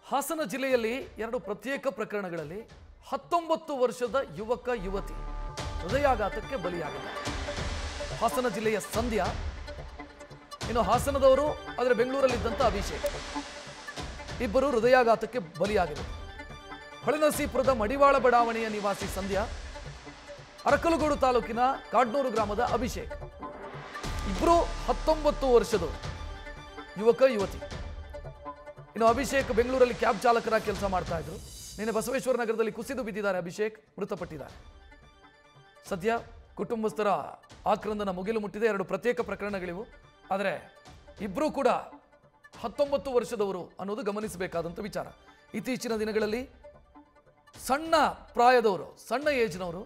ಹಾಸನ ಜಿಲ್ಲೆಯಲ್ಲಿ ಎರಡು ಪ್ರತ್ಯೇಕ ಪ್ರಕರಣಗಳಲ್ಲಿ 19 ವರ್ಷದ ಯುವಕ ಯುವತಿ ಹೃದಯಾಘಾತಕ್ಕೆ ಬಲಿಯಾಗಿದ್ದಾರೆ. ಹಾಸನ ಜಿಲ್ಲೆಯ ಸಂಧ್ಯಾ, ಇನ್ನು ಹಾಸನದವರು ಆದರೆ ಬೆಂಗಳೂರಲ್ಲಿದ್ದಂಥ ಅಭಿಷೇಕ್ ಇಬ್ಬರು ಹೃದಯಾಘಾತಕ್ಕೆ ಬಲಿಯಾಗಿದ್ದಾರೆ. ಹೊಳೆನರಸೀಪುರದ ಮಡಿವಾಳ ಬಡಾವಣೆಯ ನಿವಾಸಿ ಸಂಧ್ಯಾ, ಅರಕಲಗೂಡು ತಾಲೂಕಿನ ಕಾಡ್ನೂರು ಗ್ರಾಮದ ಅಭಿಷೇಕ್ ಇಬ್ಬರು 19 ವರ್ಷದವರು ಯುವಕ ಯುವತಿ. ಇನ್ನು ಅಭಿಷೇಕ್ ಬೆಂಗಳೂರಲ್ಲಿ ಕ್ಯಾಬ್ ಚಾಲಕರಾಗಿ ಕೆಲಸ ಮಾಡ್ತಾ ಇದ್ರು. ನಿನ್ನೆ ಬಸವೇಶ್ವರ ನಗರದಲ್ಲಿ ಕುಸಿದು ಬಿದ್ದಿದ್ದಾರೆ. ಅಭಿಷೇಕ್ ಮೃತಪಟ್ಟಿದ್ದಾರೆ. ಸದ್ಯ ಕುಟುಂಬಸ್ಥರ ಆಕ್ರಂದನ ಮುಗಿಲು ಮುಟ್ಟಿದೆ. ಎರಡು ಪ್ರತ್ಯೇಕ ಪ್ರಕರಣಗಳಿವು. ಆದರೆ ಇಬ್ಬರೂ ಕೂಡ 19 ವರ್ಷದವರು ಅನ್ನೋದು ಗಮನಿಸಬೇಕಾದಂಥ ವಿಚಾರ. ಇತ್ತೀಚಿನ ದಿನಗಳಲ್ಲಿ ಸಣ್ಣ ಪ್ರಾಯದವರು, ಸಣ್ಣ ಏಜ್ನವರು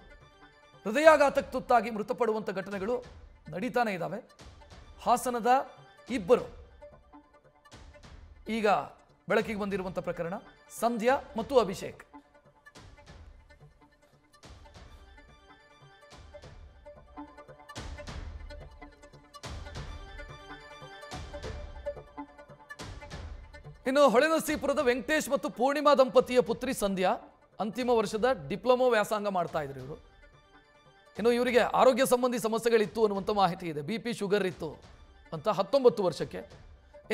ಹೃದಯಾಘಾತಕ್ಕೆ ತುತ್ತಾಗಿ ಮೃತಪಡುವಂಥ ಘಟನೆಗಳು ನಡೀತಾನೆ ಇದ್ದಾವೆ. ಹಾಸನದ ಇಬ್ಬರು ಈಗ ಬೆಳಕಿಗೆ ಬಂದಿರುವಂಥ ಪ್ರಕರಣ ಸಂಧ್ಯಾ ಮತ್ತು ಅಭಿಷೇಕ್. ಇನ್ನು ಹೊಳೆನರಸೀಪುರದ ವೆಂಕಟೇಶ್ ಮತ್ತು ಪೂರ್ಣಿಮಾ ದಂಪತಿಯ ಪುತ್ರಿ ಸಂಧ್ಯಾ ಅಂತಿಮ ವರ್ಷದ ಡಿಪ್ಲೊಮಾ ವ್ಯಾಸಂಗ ಮಾಡ್ತಾ ಇದ್ರು ಇವರು. ಇನ್ನು ಇವರಿಗೆ ಆರೋಗ್ಯ ಸಂಬಂಧಿ ಸಮಸ್ಯೆಗಳಿತ್ತು ಅನ್ನುವಂಥ ಮಾಹಿತಿ ಇದೆ. BP ಶುಗರ್ ಇತ್ತು ಅಂತ 19 ವರ್ಷಕ್ಕೆ.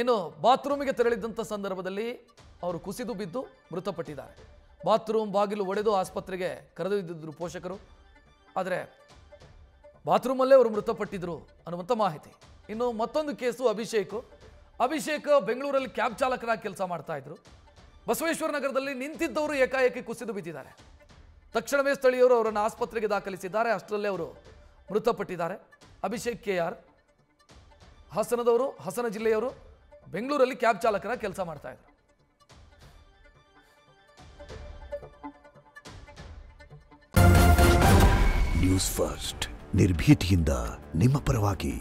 ಇನ್ನು ಬಾತ್ರೂಮಿಗೆ ತೆರಳಿದ್ದಂಥ ಸಂದರ್ಭದಲ್ಲಿ ಅವರು ಕುಸಿದು ಬಿದ್ದು ಮೃತಪಟ್ಟಿದ್ದಾರೆ. ಬಾತ್ರೂಮ್ ಬಾಗಿಲು ಒಡೆದು ಆಸ್ಪತ್ರೆಗೆ ಕರೆದೊಯ್ದಿದ್ರು ಪೋಷಕರು. ಆದರೆ ಬಾತ್ರೂಮಲ್ಲೇ ಅವರು ಮೃತಪಟ್ಟಿದ್ರು ಅನ್ನುವಂಥ ಮಾಹಿತಿ. ಇನ್ನು ಮತ್ತೊಂದು ಕೇಸು ಅಭಿಷೇಕ್ ಬೆಂಗಳೂರಲ್ಲಿ ಕ್ಯಾಬ್ ಚಾಲಕರಾಗಿ ಕೆಲಸ ಮಾಡ್ತಾ ಇದ್ರು. ಬಸವೇಶ್ವರ ನಗರದಲ್ಲಿ ನಿಂತಿದ್ದವರು ಏಕಾಏಕಿ ಕುಸಿದು ಬಿದ್ದಿದ್ದಾರೆ. ತಕ್ಷಣವೇ ಸ್ಥಳೀಯರು ಅವರನ್ನು ಆಸ್ಪತ್ರೆಗೆ ದಾಖಲಿಸಿದ್ದಾರೆ. ಅಷ್ಟರಲ್ಲೇ ಅವರು ಮೃತಪಟ್ಟಿದ್ದಾರೆ. ಅಭಿಷೇಕ್ KR ಹಾಸನದವರು, ಹಾಸನ ಜಿಲ್ಲೆಯವರು, ಬೆಂಗಳೂರಲ್ಲಿ ಕ್ಯಾಬ್ ಚಾಲಕರಾಗಿ ಕೆಲಸ ಮಾಡ್ತಾ ಇದ್ರು. ನ್ಯೂಸ್ ಫಸ್ಟ್ ನಿರ್ಭೀತಿಯಿಂದ ನಿಮ್ಮ ಪರವಾಗಿ.